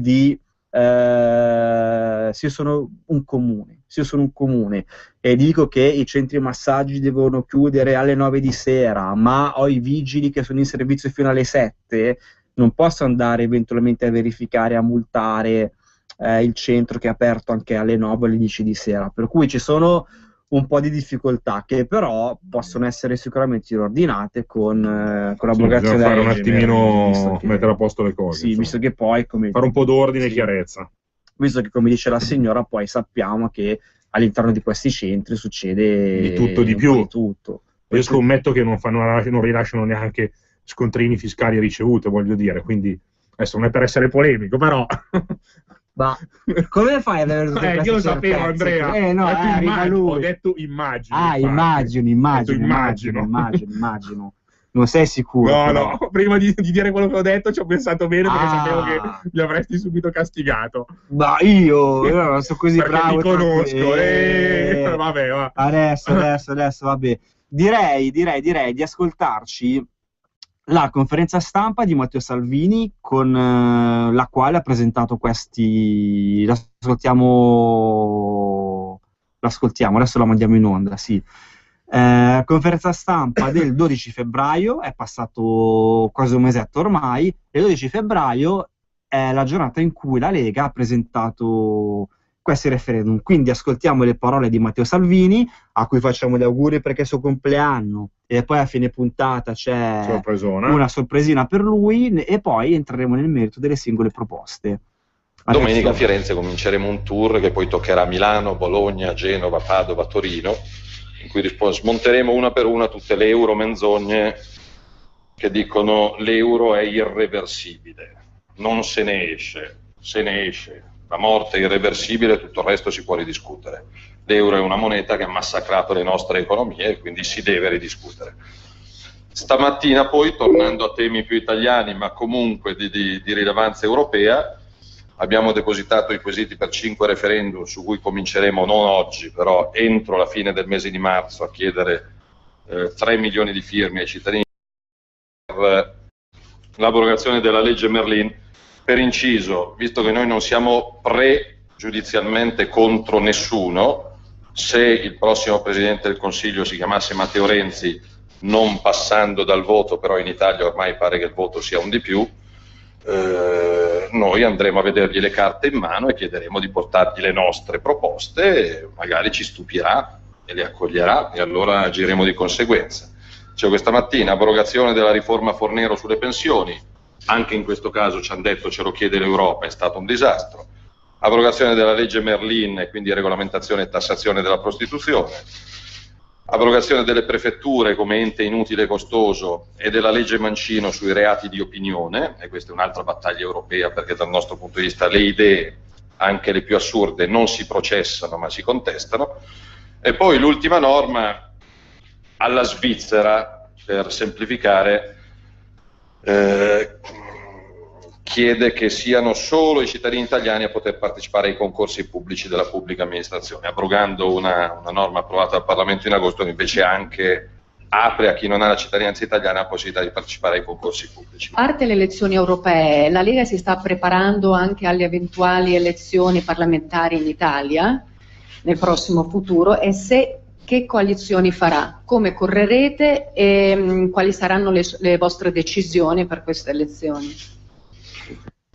A: se io sono un comune e dico che i centri massaggi devono chiudere alle 9 di sera, ma ho i vigili che sono in servizio fino alle 7, non posso andare eventualmente a verificare, a multare il centro che è aperto anche alle 9 o alle 10 di sera, per cui ci sono un po' di difficoltà che però possono essere sicuramente ordinate con l'abrogazione
B: bisogna fare
A: della
B: un
A: legge
B: attimino,
A: visto che-
B: mettere a posto le cose,
A: sì,
B: insomma.
A: visto che poi
B: Fare un po' d'ordine e
A: sì.
B: chiarezza.
A: Visto che, come dice la signora, poi sappiamo che all'interno di questi centri succede
B: Di tutto, di
A: un
B: più.
A: po' di tutto.
B: Io scommetto che non rilasciano neanche scontrini fiscali ricevute, voglio dire, quindi adesso non è per essere polemico, però
A: Ma come fai ad avere tutte queste
B: io lo sapevo,
A: certezze?
B: Andrea.
A: No, arriva lui.
B: Ho detto immagino.
A: Ah,
B: infatti.
A: immagino. Non sei sicuro?
B: No,
A: però.
B: no, prima di dire quello che ho detto ci ho pensato bene, perché sapevo che
A: Ah.
B: mi avresti subito castigato.
A: Ma io non sono così
B: Perché
A: bravo.
B: ti conosco.
A: tranquillo.
B: Vabbè, va.
A: Adesso, vabbè. Direi di ascoltarci la conferenza stampa di Matteo Salvini, con la quale ha presentato questi. L'ascoltiamo, adesso la mandiamo in onda, sì. Conferenza stampa del 12 febbraio, è passato quasi un mesetto ormai, e il 12 febbraio è la giornata in cui la Lega ha presentato questi referendum. Quindi ascoltiamo le parole di Matteo Salvini, a cui facciamo gli auguri perché è il suo compleanno, e poi a fine puntata c'è
B: Sorpresona.
A: una sorpresina per lui, e poi entreremo nel merito delle singole proposte.
G: Domenica a
A: Adesso-
G: Firenze cominceremo un tour che poi toccherà Milano, Bologna, Genova, Padova, Torino, in cui smonteremo una per una tutte le euromenzogne che dicono l'euro è irreversibile, non se ne esce, la morte è irreversibile, tutto il resto si può ridiscutere. L'euro è una moneta che ha massacrato le nostre economie e quindi si deve ridiscutere. Stamattina poi, tornando a temi più italiani ma comunque di rilevanza europea, abbiamo depositato i quesiti per 5 referendum su cui cominceremo non oggi, però entro la fine del mese di marzo, a chiedere 3 milioni di firme ai cittadini per l'abrogazione della legge Merlin. Per inciso, visto che noi non siamo pregiudizialmente contro nessuno, se il prossimo Presidente del Consiglio si chiamasse Matteo Renzi, non passando dal voto, però in Italia ormai pare che il voto sia un di più, noi andremo a vedergli le carte in mano e chiederemo di portargli le nostre proposte, magari ci stupirà e le accoglierà e allora agiremo di conseguenza. Cioè, questa mattina abrogazione della riforma Fornero sulle pensioni, anche in questo caso ci hanno detto ce lo chiede l'Europa, è stato un disastro. Abrogazione della legge Merlin e quindi regolamentazione e tassazione della prostituzione. abrogazione delle prefetture come ente inutile e costoso e della legge Mancino sui reati di opinione, e questa è un'altra battaglia europea perché dal nostro punto di vista le idee, anche le più assurde, non si processano ma si contestano. E poi l'ultima norma alla Svizzera, per semplificare, chiede che siano solo i cittadini italiani a poter partecipare ai concorsi pubblici della pubblica amministrazione, abrogando una norma approvata dal Parlamento in agosto, invece anche apre a chi non ha la cittadinanza italiana la possibilità di partecipare ai concorsi pubblici.
H: A parte le elezioni europee, la Lega si sta preparando anche alle eventuali elezioni parlamentari in Italia nel prossimo futuro, e se che coalizioni farà, come correrete e quali saranno le vostre decisioni per queste elezioni?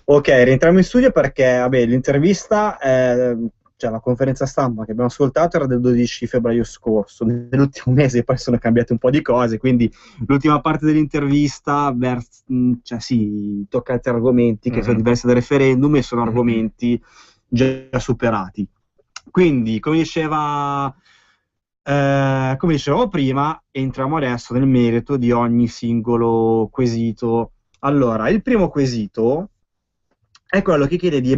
A: Ok, rientriamo in studio perché l'intervista, cioè la conferenza stampa che abbiamo ascoltato era del 12 febbraio scorso. Nell'ultimo mese poi sono cambiate un po' di cose, quindi l'ultima parte dell'intervista tocca altri argomenti che sono diversi dal referendum e sono argomenti già superati. Quindi, come dicevamo prima, entriamo adesso nel merito di ogni singolo quesito. Allora, il primo quesito è quello che chiede di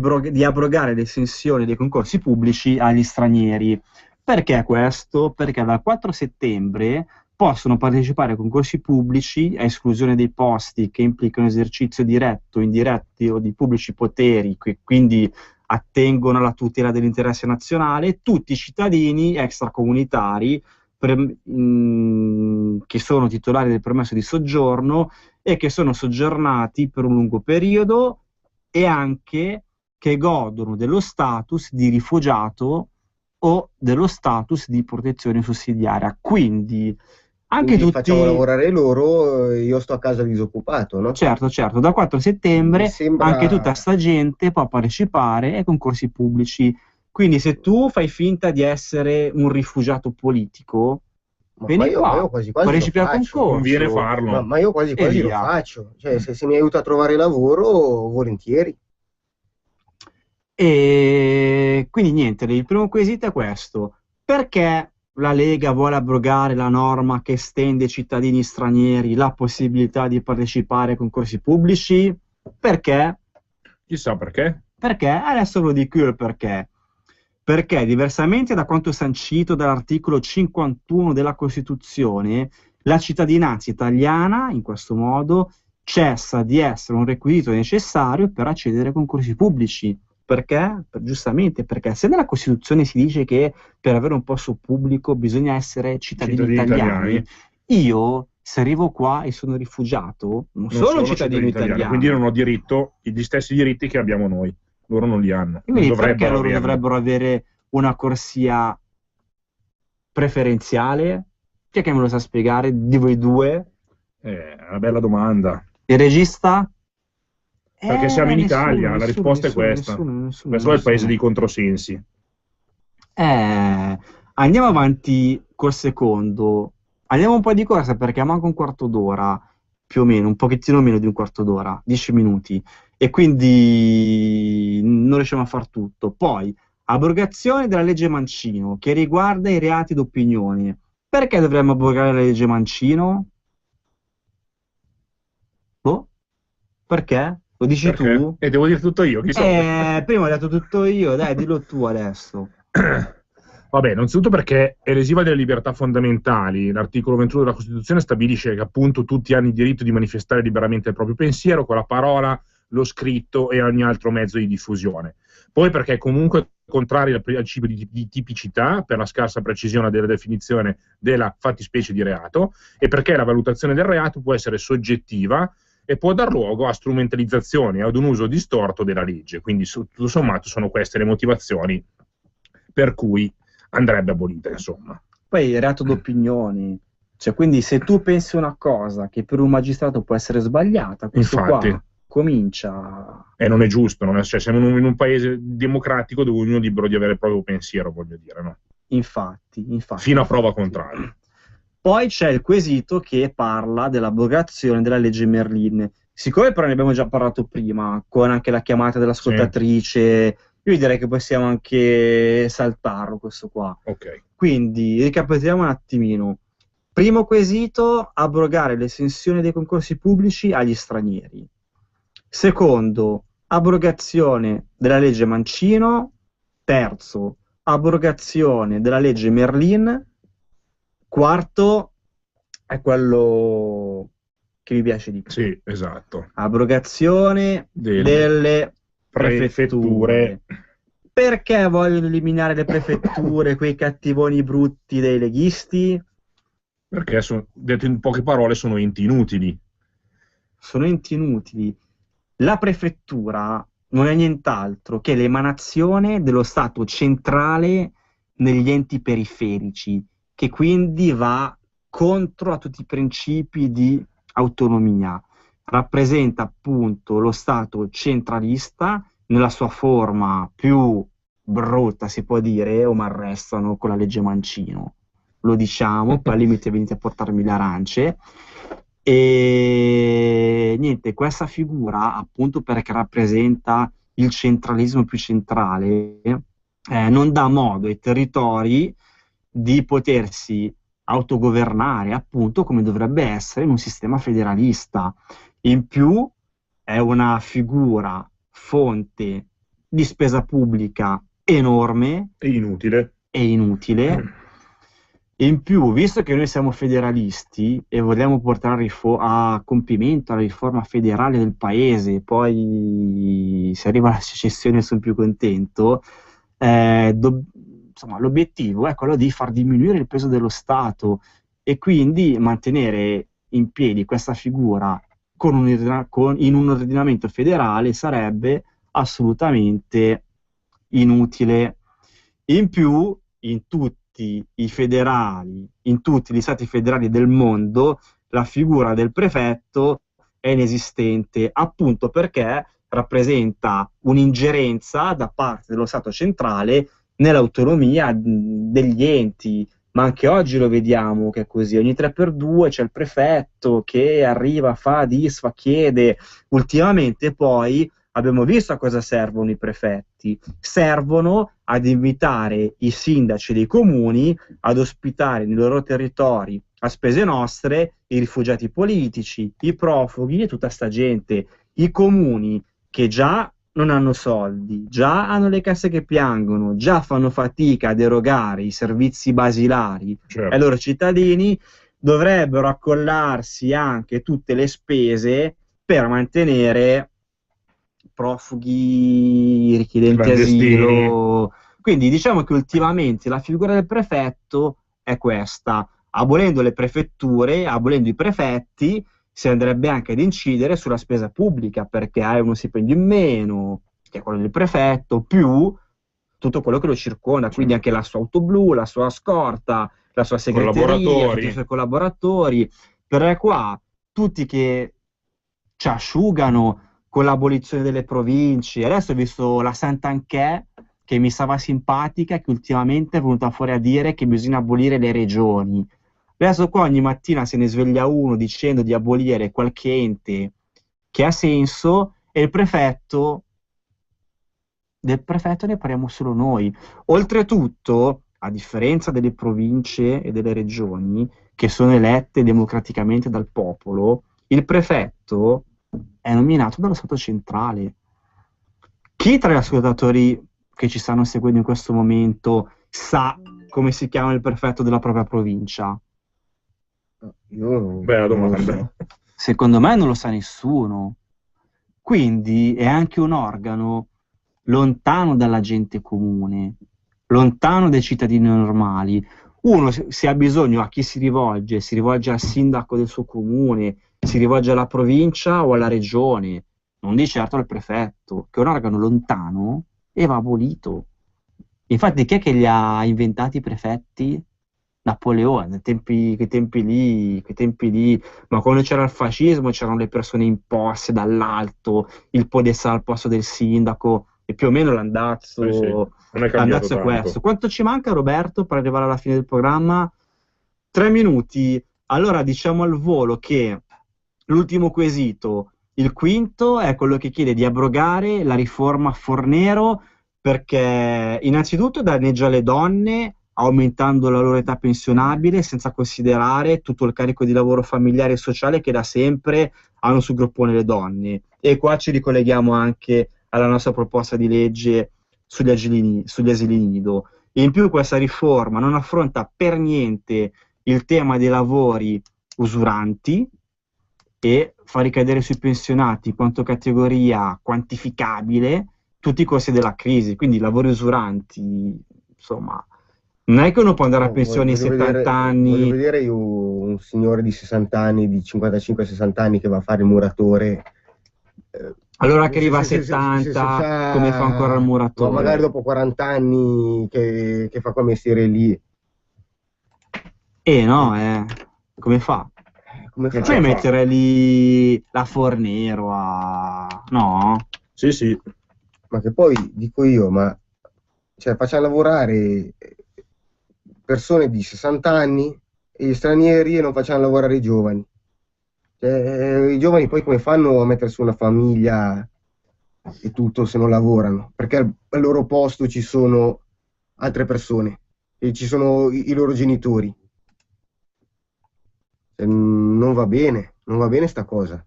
A: abrogare l'estensione dei concorsi pubblici agli stranieri. Perché questo? Perché dal 4 settembre possono partecipare ai concorsi pubblici, a esclusione dei posti che implicano esercizio diretto, indiretti o di pubblici poteri, che quindi attengono alla tutela dell'interesse nazionale, tutti i cittadini extracomunitari che sono titolari del permesso di soggiorno e che sono soggiornati per un lungo periodo e anche che godono dello status di rifugiato o dello status di protezione sussidiaria. Quindi tutti
C: facciamo lavorare loro, io sto a casa disoccupato, no?
A: Certo, dal 4 settembre anche tutta sta gente può partecipare ai concorsi pubblici. Quindi se tu fai finta di essere un rifugiato politico, vieni qua, partecipi al concorso.
B: Conviene farlo.
C: Ma io quasi lo faccio. Cioè, se mi aiuta a trovare lavoro, volentieri.
A: E quindi niente, il primo quesito è questo. Perché la Lega vuole abrogare la norma che estende ai cittadini stranieri la possibilità di partecipare ai concorsi pubblici? Perché?
B: Chissà perché.
A: Perché? Adesso lo dico io il perché. Perché, diversamente da quanto sancito dall'articolo 51 della Costituzione, la cittadinanza italiana, in questo modo, cessa di essere un requisito necessario per accedere ai concorsi pubblici. Perché? Giustamente, perché se nella Costituzione si dice che per avere un posto pubblico bisogna essere cittadini italiani, io, se arrivo qua e sono rifugiato, non sono cittadino italiano.
B: Quindi non ho gli stessi diritti che abbiamo noi. Loro non li hanno.
A: Quindi perché loro dovrebbero avere una corsia preferenziale? Chi è che me lo sa spiegare di voi due?
B: È una bella domanda.
A: Il regista?
B: Perché siamo in Italia, la risposta è questa. Questo è il paese dei controsensi.
A: Andiamo avanti col secondo. Andiamo un po' di corsa perché manca un quarto d'ora, più o meno, un pochettino meno di un quarto d'ora, 10 minuti. E quindi non riusciamo a far tutto. Poi, abrogazione della legge Mancino, che riguarda i reati d'opinione. Perché dovremmo abrogare la legge Mancino? Perché? Lo dici tu?
B: E devo dire tutto io, chi so?
A: Prima ho detto tutto io, dai, dillo tu adesso.
B: Vabbè, innanzitutto perché è lesiva delle libertà fondamentali. L'articolo 21 della Costituzione stabilisce che appunto tutti hanno il diritto di manifestare liberamente il proprio pensiero con la parola, lo scritto e ogni altro mezzo di diffusione. Poi perché è comunque contrario al principio di tipicità per la scarsa precisione della definizione della fattispecie di reato, e perché la valutazione del reato può essere soggettiva e può dar luogo a strumentalizzazioni e ad un uso distorto della legge. Quindi tutto sommato sono queste le motivazioni per cui andrebbe abolita, insomma.
A: Poi il reato d'opinioni, cioè quindi se tu pensi una cosa che per un magistrato può essere sbagliata, questo
B: infatti
A: qua comincia...
B: E non è giusto, cioè, siamo in un paese democratico dove ognuno è libero di avere il proprio pensiero, voglio dire, no?
A: Infatti.
B: Fino a prova contraria.
A: Poi c'è il quesito che parla dell'abrogazione della legge Merlin. Siccome però ne abbiamo già parlato prima, con anche la chiamata dell'ascoltatrice Io direi che possiamo anche saltarlo questo qua.
B: Ok.
A: Quindi ricapitoliamo un attimino. Primo quesito, abrogare l'esenzione dei concorsi pubblici agli stranieri. Secondo, abrogazione della legge Mancino. Terzo, abrogazione della legge Merlin. Quarto, è quello che mi piace di più.
B: Sì, esatto.
A: Abrogazione delle prefetture. Perché vogliono eliminare le prefetture, quei cattivoni brutti dei leghisti?
B: Perché, detto in poche parole, sono enti inutili.
A: Sono enti inutili. La prefettura non è nient'altro che l'emanazione dello Stato centrale negli enti periferici, che quindi va contro a tutti i principi di autonomia. Rappresenta appunto lo Stato centralista nella sua forma più brutta, si può dire, o mi arrestano con la legge Mancino. Lo diciamo, poi al limite venite a portarmi le arance. E niente, questa figura, appunto perché rappresenta il centralismo più centrale, non dà modo ai territori di potersi autogovernare, appunto come dovrebbe essere in un sistema federalista. In più è una figura fonte di spesa pubblica enorme
B: e inutile.
A: In più, visto che noi siamo federalisti e vogliamo portare a compimento la riforma federale del paese, poi se arriva la secessione sono più contento, insomma, l'obiettivo è quello di far diminuire il peso dello Stato e quindi mantenere in piedi questa figura in un ordinamento federale sarebbe assolutamente inutile. In più, in tutti gli stati federali del mondo, la figura del prefetto è inesistente, appunto perché rappresenta un'ingerenza da parte dello Stato centrale nell'autonomia degli enti. Ma anche oggi lo vediamo che è così, ogni 3x2 c'è il prefetto che arriva, fa, disfa, chiede. Ultimamente poi abbiamo visto a cosa servono i prefetti. Servono ad invitare i sindaci dei comuni ad ospitare nei loro territori, a spese nostre, i rifugiati politici, i profughi e tutta sta gente. I comuni che già non hanno soldi, già hanno le casse che piangono, già fanno fatica ad erogare i servizi basilari ai loro cittadini, dovrebbero accollarsi anche tutte le spese per mantenere profughi, richiedenti asilo. Quindi diciamo che ultimamente la figura del prefetto è questa: abolendo le prefetture, abolendo i prefetti, si andrebbe anche ad incidere sulla spesa pubblica, perché hai uno stipendio in meno, che è quello del prefetto, più tutto quello che lo circonda, quindi anche la sua auto blu, la sua scorta, la sua segreteria, tutti i suoi collaboratori. Per qua tutti che ci asciugano con l'abolizione delle province. Adesso ho visto la Santanchè, che mi stava simpatica, che ultimamente è venuta fuori a dire che bisogna abolire le regioni. Adesso qua ogni mattina se ne sveglia uno dicendo di abolire qualche ente che ha senso, e del prefetto ne parliamo solo noi. Oltretutto, a differenza delle province e delle regioni, che sono elette democraticamente dal popolo, il prefetto è nominato dallo Stato centrale. Chi tra gli ascoltatori che ci stanno seguendo in questo momento sa come si chiama il prefetto della propria provincia?
C: Bella
B: domanda.
A: Secondo me non lo sa nessuno. Quindi è anche un organo lontano dalla gente comune, lontano dai cittadini normali. Uno, se ha bisogno, a chi si rivolge? Si rivolge al sindaco del suo comune, si rivolge alla provincia o alla regione, non di certo al prefetto, che è un organo lontano e va abolito. Infatti chi è che li ha inventati i prefetti? Napoleone, quei tempi lì, ma quando c'era il fascismo c'erano le persone imposte dall'alto, il podestà al posto del sindaco, e più o meno l'andazzo, l'andazzo è questo. Quanto ci manca, Roberto, per arrivare alla fine del programma? 3 minuti. Allora diciamo al volo che l'ultimo quesito, il quinto, è quello che chiede di abrogare la riforma Fornero perché innanzitutto danneggia le donne aumentando la loro età pensionabile senza considerare tutto il carico di lavoro familiare e sociale che da sempre hanno sul groppone le donne. E qua ci ricolleghiamo anche alla nostra proposta di legge sugli asili nido. In più questa riforma non affronta per niente il tema dei lavori usuranti e fa ricadere sui pensionati in quanto categoria quantificabile tutti i costi della crisi. Quindi i lavori usuranti, insomma, non è che uno può andare a pensione a 70 anni.
C: Voglio vedere io un signore di 60 anni, di 55-60 anni che va a fare il muratore.
A: Allora che arriva a 70, come fa ancora il muratore?
C: Magari dopo 40 anni che fa quel mestiere lì.
A: Come fa?
C: Come fa?
A: Puoi mettere lì la Fornero no?
B: Sì.
C: Ma che poi, dico io, facciamo lavorare persone di 60 anni e gli stranieri e non facciamo lavorare i giovani. I giovani poi come fanno a mettere su una famiglia e tutto se non lavorano? Perché al loro posto ci sono altre persone e ci sono i loro genitori. Non va bene sta cosa.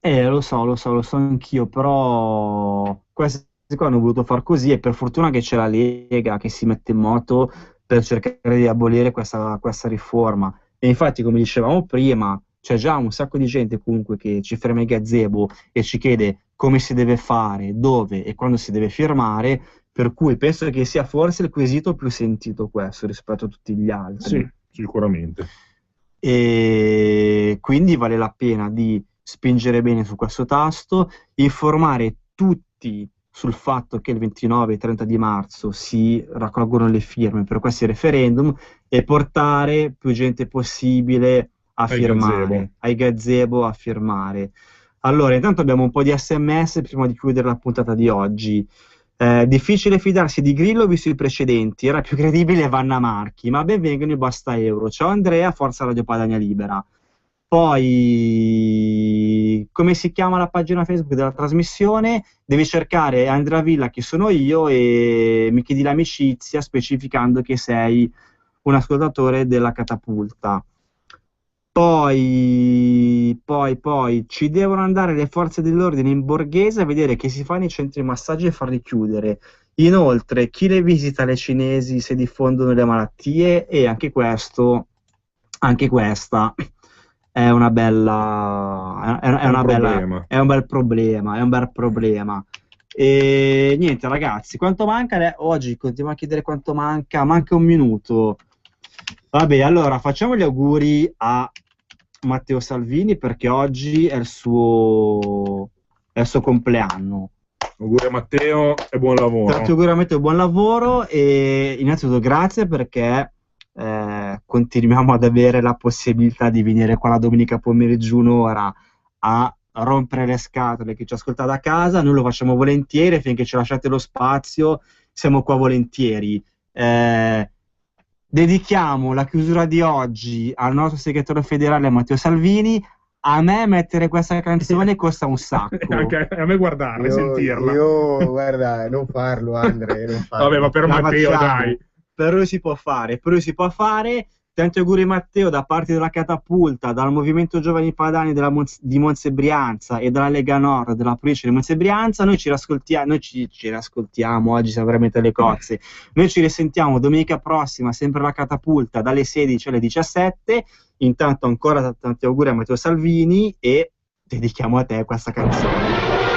A: Lo so anch'io, però questi qua hanno voluto far così e per fortuna che c'è la Lega che si mette in moto per cercare di abolire questa riforma. E infatti, come dicevamo prima, c'è già un sacco di gente comunque che ci ferma i gazebo e ci chiede come si deve fare, dove e quando si deve firmare, per cui penso che sia forse il quesito più sentito questo rispetto a tutti gli altri.
B: Sì, sicuramente.
A: E quindi vale la pena di spingere bene su questo tasto, informare tutti sul fatto che il 29 e 30 di marzo si raccolgono le firme per questi referendum e portare più gente possibile ai gazebo a firmare. Allora, intanto abbiamo un po' di SMS prima di chiudere la puntata di oggi. Difficile fidarsi di Grillo visto i precedenti, era più credibile Vanna Marchi, ma benvengano i Basta Euro. Ciao Andrea, forza Radio Padania Libera. Poi, come si chiama la pagina Facebook della trasmissione? Devi cercare Andrea Villa, che sono io, e mi chiedi l'amicizia specificando che sei un ascoltatore della Catapulta. Poi ci devono andare le forze dell'ordine in Borghese a vedere che si fanno i centri massaggi e farli chiudere. Inoltre, chi le visita le cinesi se diffondono le malattie? E anche questa è un bel problema. E niente ragazzi, quanto manca? Oggi continuiamo a chiedere quanto manca. Manca un minuto. Vabbè, allora facciamo gli auguri a Matteo Salvini perché oggi è il suo compleanno.
B: Auguri a Matteo e buon lavoro.
A: Tanti auguri a Matteo, buon lavoro e innanzitutto grazie perché continuiamo ad avere la possibilità di venire qua la domenica pomeriggio un'ora a rompere le scatole che ci ascolta da casa. Noi lo facciamo volentieri, finché ci lasciate lo spazio siamo qua volentieri. Dedichiamo la chiusura di oggi al nostro segretario federale Matteo Salvini. A me mettere questa canzone costa un sacco.
B: Anche a me guardarla, sentirla.
C: Io, guarda, non farlo, Andre, non farlo.
B: Vabbè, ma per Matteo, dai.
A: Per lui si può fare. Tanti auguri Matteo da parte della Catapulta, dal Movimento Giovani Padani di Monza e Brianza e dalla Lega Nord della provincia di Monza e Brianza. Noi ci riascoltiamo, oggi siamo veramente alle cozze. Noi ci risentiamo domenica prossima, sempre alla Catapulta, dalle 16 alle 17. Intanto ancora tanti auguri a Matteo Salvini e dedichiamo a te questa canzone.